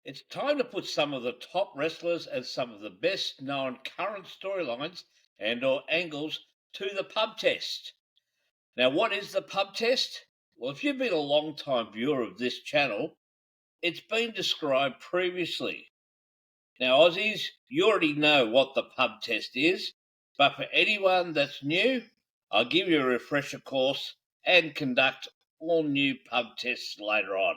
It's time to put some of the top wrestlers and some of the best known current storylines and/or angles to the pub test. Now, what is the pub test? Well, if you've been a long time viewer of this channel, it's been described previously. Now, Aussies, you already know what the pub test is, but for anyone that's new, I'll give you a refresher course and conduct all new pub tests later on.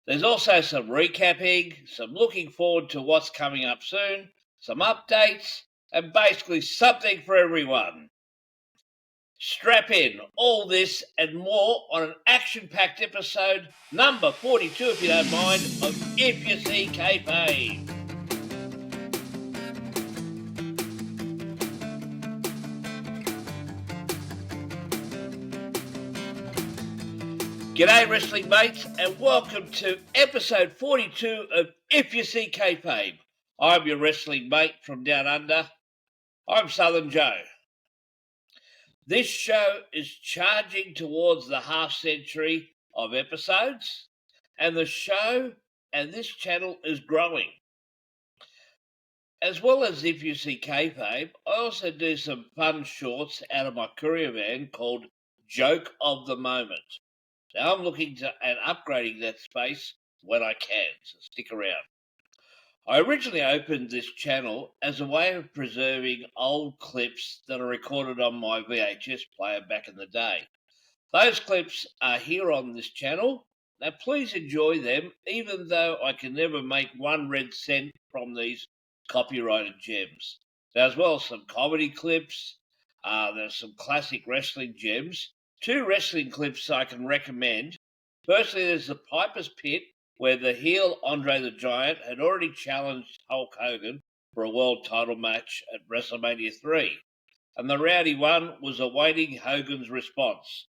There's also some recapping, some looking forward to what's coming up soon, some updates, and basically something for everyone. Strap in, all this and more on an action-packed episode number 42, if you don't mind, of If You See Kayfabe. G'day wrestling mates and welcome to episode 42 of If You See Kayfabe. I'm your wrestling mate from down under. I'm SouthernJoe. This show is charging towards the half century of episodes, and the show and this channel is growing. As well as If You See Kayfabe, I also do some fun shorts out of my courier van called Joke of the Moment. Now I'm looking at upgrading that space when I can, so stick around. I originally opened this channel as a way of preserving old clips that are recorded on my VHS player back in the day. Those clips are here on this channel. Now please enjoy them, even though I can never make 1 red cent from these copyrighted gems. Now, as well as some comedy clips, there's some classic wrestling gems. 2 wrestling clips I can recommend. Firstly, there's the Piper's Pit, where the heel Andre the Giant had already challenged Hulk Hogan for a world title match at WrestleMania 3, and the Rowdy one was awaiting Hogan's response.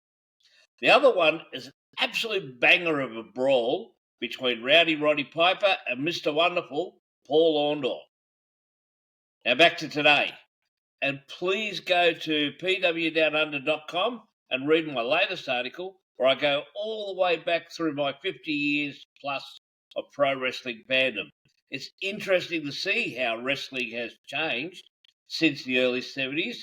The other one is an absolute banger of a brawl between Rowdy Roddy Piper and Mr. Wonderful, Paul Orndorff. Now back to today, and please go to pwdownunder.com and read my latest article where I go all the way back through my 50 years plus of pro wrestling fandom. It's interesting to see how wrestling has changed since the early 70s,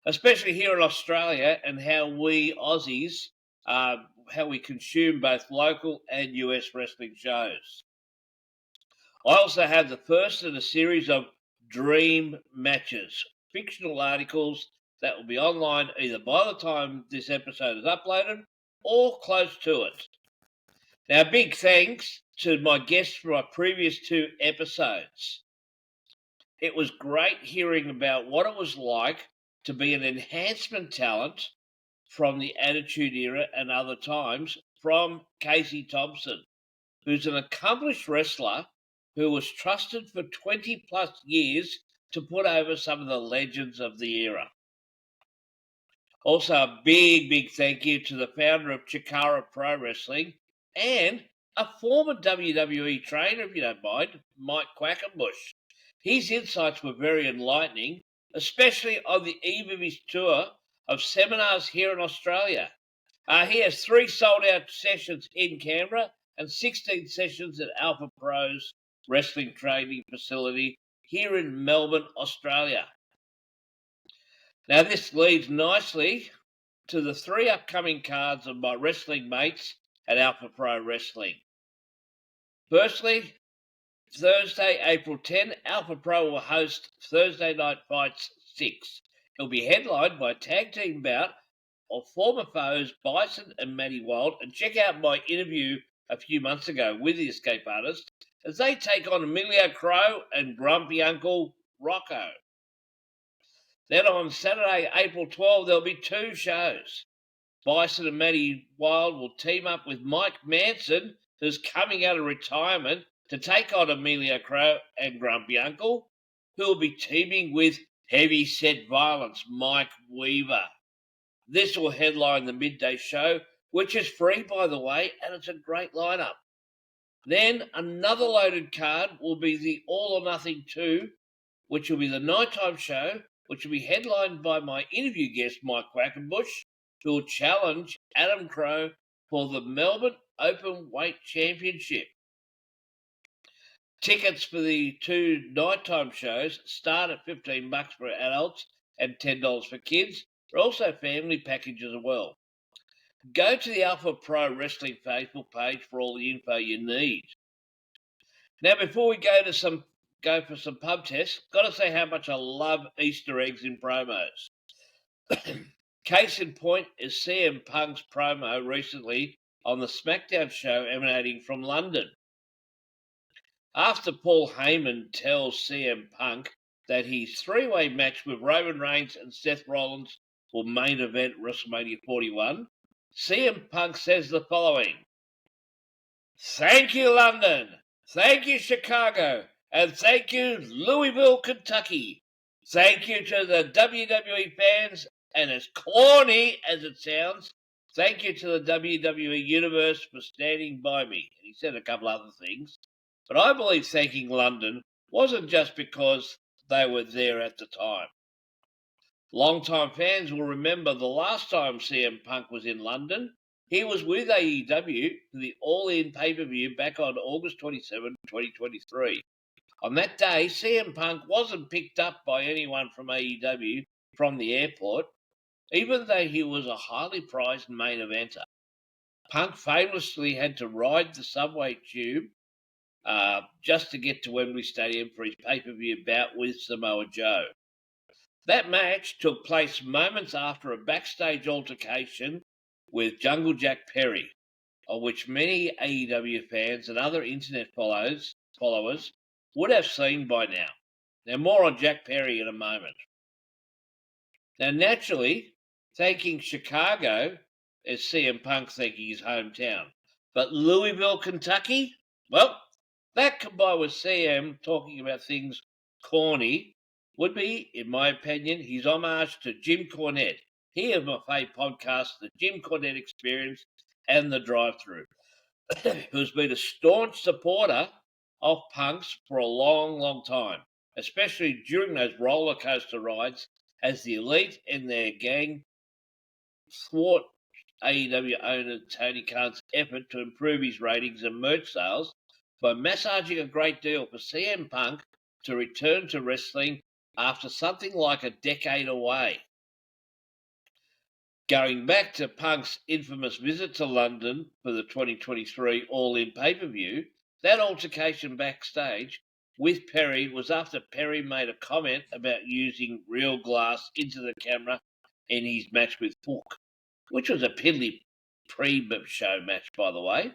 especially here in Australia, and how we Aussies, how we consume both local and US wrestling shows. I also have the first in a series of dream matches, fictional articles that will be online either by the time this episode is uploaded or close to it. Now, big thanks to my guests for my previous 2 episodes. It was great hearing about what it was like to be an enhancement talent from the Attitude Era and other times from Casey Thompson, who's an accomplished wrestler who was trusted for 20 plus years to put over some of the legends of the era. Also, a big thank you to the founder of Chikara Pro Wrestling and a former WWE trainer, if you don't mind, Mike Quackenbush. His insights were very enlightening, especially on the eve of his tour of seminars here in Australia. He has 3 sold-out sessions in Canberra and 16 sessions at Alpha Pro's wrestling training facility here in Melbourne, Australia. Now, this leads nicely to the 3 upcoming cards of my wrestling mates at Alpha Pro Wrestling. Firstly, Thursday, April 10, Alpha Pro will host Thursday Night Fights 6. It'll be headlined by a tag team bout of former foes Bison and Matty Wild, and check out my interview a few months ago with the Escape Artist as they take on Emilio Crow and Grumpy Uncle Rocco. Then on Saturday, April 12, there'll be 2 shows. Bison and Matty Wild will team up with Mike Manson, who's coming out of retirement, to take on Emilio Crow and Grumpy Uncle, who will be teaming with Heavy Set Violence Mike Weaver. This will headline the midday show, which is free, by the way, and it's a great lineup. Then another loaded card will be the All or Nothing 2, which will be the nighttime show, which will be headlined by my interview guest, Mike Quackenbush, who will challenge Adam Crow for the Melbourne Open Weight Championship. Tickets for the 2 nighttime shows start at $15 for adults and $10 for kids. There are also family packages as well. Go to the Alpha Pro Wrestling Facebook page for all the info you need. Now, before we go for some pub tests, got to say how much I love Easter eggs in promos. Case in point is CM Punk's promo recently on the SmackDown show emanating from London. After Paul Heyman tells CM Punk that his three-way match with Roman Reigns and Seth Rollins will main event WrestleMania 41, CM Punk says the following: "Thank you, London. Thank you, Chicago. And thank you, Louisville, Kentucky. Thank you to the WWE fans, and as corny as it sounds, thank you to the WWE Universe for standing by me." And he said a couple other things. But I believe thanking London wasn't just because they were there at the time. Long-time fans will remember the last time CM Punk was in London. He was with AEW for the All-In pay-per-view back on August 27, 2023. On that day, CM Punk wasn't picked up by anyone from AEW from the airport, even though he was a highly prized main eventer. Punk famously had to ride the subway tube just to get to Wembley Stadium for his pay-per-view bout with Samoa Joe. That match took place moments after a backstage altercation with Jungle Jack Perry, of which many AEW fans and other internet followers would have seen by now. Now, more on Jack Perry in a moment. Now, naturally, thanking Chicago is CM Punk thanking his hometown. But Louisville, Kentucky? Well, that combined with CM talking about things corny would be, in my opinion, his homage to Jim Cornette. He of my favourite podcast, The Jim Cornette Experience and The Drive-Thru, who's been a staunch supporter of Punk's for a long, long time, especially during those roller coaster rides as the Elite and their gang thwart AEW owner Tony Khan's effort to improve his ratings and merch sales by massaging a great deal for CM Punk to return to wrestling after something like a decade away. Going back to Punk's infamous visit to London for the 2023 All-In pay-per-view, that altercation backstage with Perry was after Perry made a comment about using real glass into the camera in his match with Hook, which was a piddly pre-show match, by the way.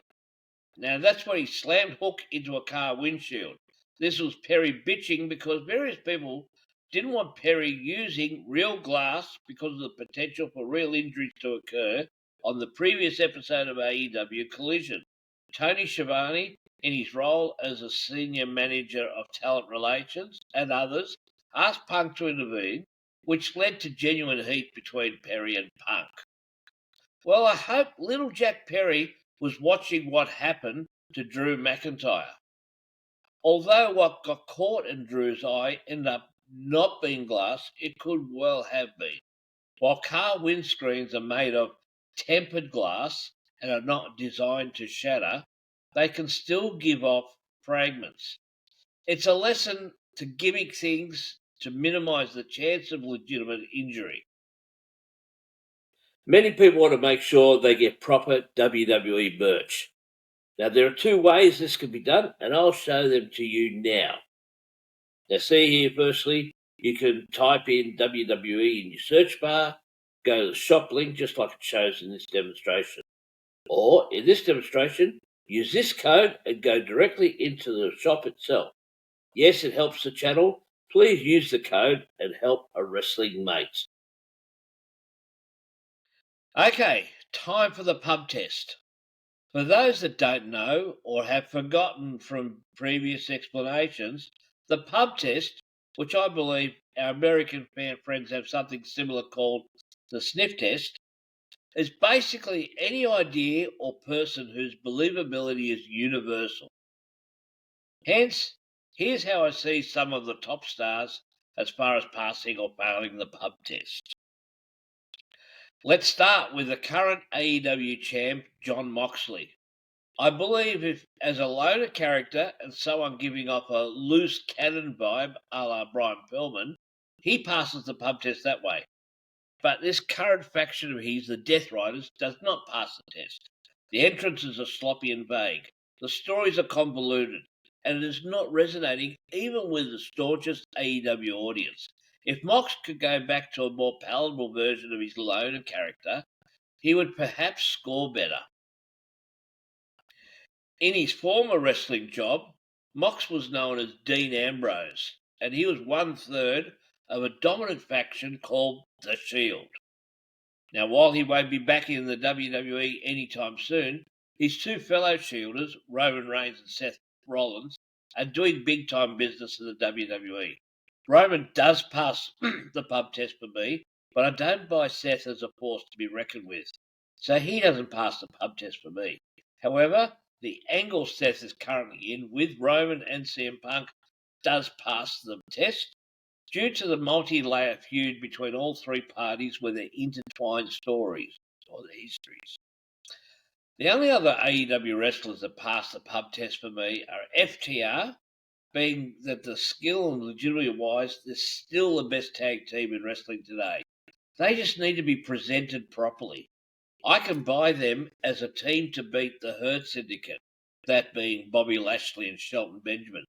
Now, that's when he slammed Hook into a car windshield. This was Perry bitching because various people didn't want Perry using real glass because of the potential for real injuries to occur on the previous episode of AEW Collision. Tony Schiavone, in his role as a senior manager of talent relations, and others, asked Punk to intervene, which led to genuine heat between Perry and Punk. Well, I hope little Jack Perry was watching what happened to Drew McIntyre. Although what got caught in Drew's eye ended up not being glass, it could well have been. While car windscreens are made of tempered glass and are not designed to shatter, they can still give off fragments. It's a lesson to gimmick things to minimize the chance of legitimate injury. Many people want to make sure they get proper WWE merch. Now, there are two ways this can be done, and I'll show them to you now. Now, see here, firstly, you can type in WWE in your search bar, go to the shop link, just like it shows in this demonstration. Or, in this demonstration, use this code and go directly into the shop itself. Yes, it helps the channel. Please use the code and help a wrestling mate. Okay, time for the pub test. For those that don't know or have forgotten from previous explanations, the pub test, which I believe our American fan friends have something similar called the sniff test, is basically any idea or person whose believability is universal. Hence, here's how I see some of the top stars as far as passing or failing the pub test. Let's start with the current AEW champ, Jon Moxley. I believe if, as a loner character and someone giving off a loose cannon vibe a la Brian Pillman, he passes the pub test that way. But this current faction of his, the Death Riders, does not pass the test. The entrances are sloppy and vague. The stories are convoluted, and it is not resonating even with the staunchest AEW audience. If Mox could go back to a more palatable version of his loner character, he would perhaps score better. In his former wrestling job, Mox was known as Dean Ambrose, and he was 1/3 of a dominant faction called The Shield. Now, while he won't be back in the WWE anytime soon, his two fellow Shielders, Roman Reigns and Seth Rollins, are doing big time business in the WWE. Roman does pass the pub test for me, but I don't buy Seth as a force to be reckoned with, so he doesn't pass the pub test for me. However, the angle Seth is currently in with Roman and CM Punk does pass the test due to the multi-layer feud between all three parties with their intertwined stories or their histories. The only other AEW wrestlers that pass the pub test for me are FTR, being that the skill and legitimacy-wise, they're still the best tag team in wrestling today. They just need to be presented properly. I can buy them as a team to beat the Hurt Syndicate, that being Bobby Lashley and Shelton Benjamin.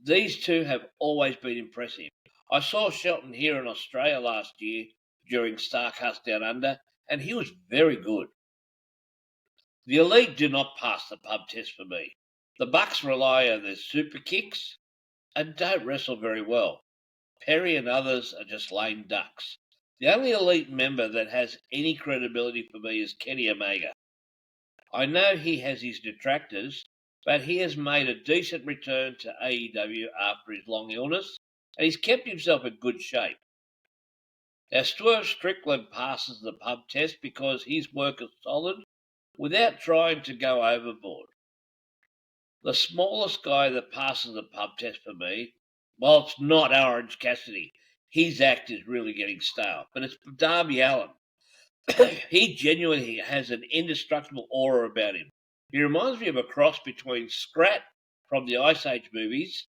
These two have always been impressive. I saw Shelton here in Australia last year during Starcast Down Under, and he was very good. The Elite do not pass the pub test for me. The Bucks rely on their super kicks and don't wrestle very well. Perry and others are just lame ducks. The only Elite member that has any credibility for me is Kenny Omega. I know he has his detractors, but he has made a decent return to AEW after his long illness, and he's kept himself in good shape. Now, Swerve Strickland passes the pub test because his work is solid without trying to go overboard. The smallest guy that passes the pub test for me, well, it's not Orange Cassidy. His act is really getting stale, but it's Darby Allin. He genuinely has an indestructible aura about him. He reminds me of a cross between Scrat from the Ice Age movies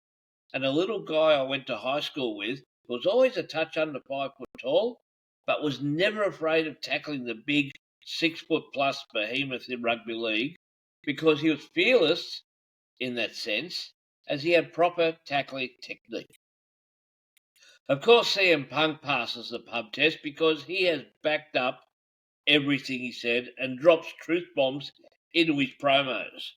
and a little guy I went to high school with who was always a touch under 5 foot tall, but was never afraid of tackling the big 6 foot plus behemoth in rugby league because he was fearless in that sense, as he had proper tackling technique. Of course, CM Punk passes the pub test because he has backed up everything he said and drops truth bombs into his promos.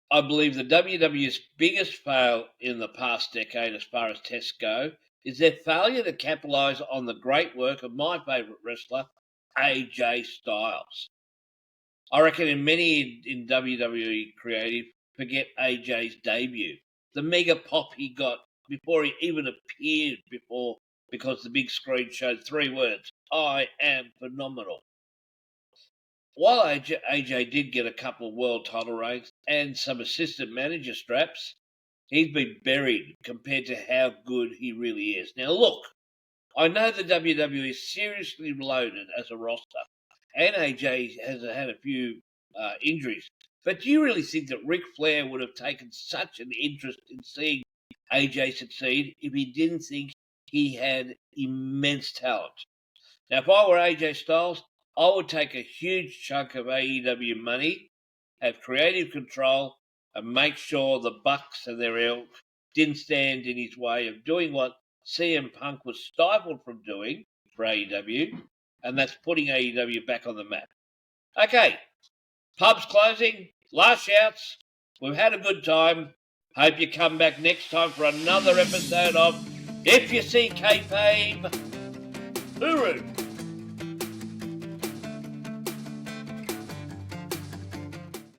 I believe the WWE's biggest fail in the past decade as far as tests go is their failure to capitalise on the great work of my favourite wrestler, AJ Styles. I reckon many in WWE creative forget AJ's debut, the mega pop he got before he even appeared because the big screen showed 3 words, I am phenomenal. While AJ did get a couple of world title reigns and some assistant manager straps, he's been buried compared to how good he really is. Now look, I know the WWE is seriously loaded as a roster, and AJ has had a few injuries. But do you really think that Ric Flair would have taken such an interest in seeing AJ succeed if he didn't think he had immense talent? Now, if I were AJ Styles, I would take a huge chunk of AEW money, have creative control, and make sure the Bucks and their ilk didn't stand in his way of doing what CM Punk was stifled from doing for AEW, and that's putting AEW back on the map. Okay, pub's closing, last shouts. We've had a good time. Hope you come back next time for another episode of If You See Kayfabe. Hooroo!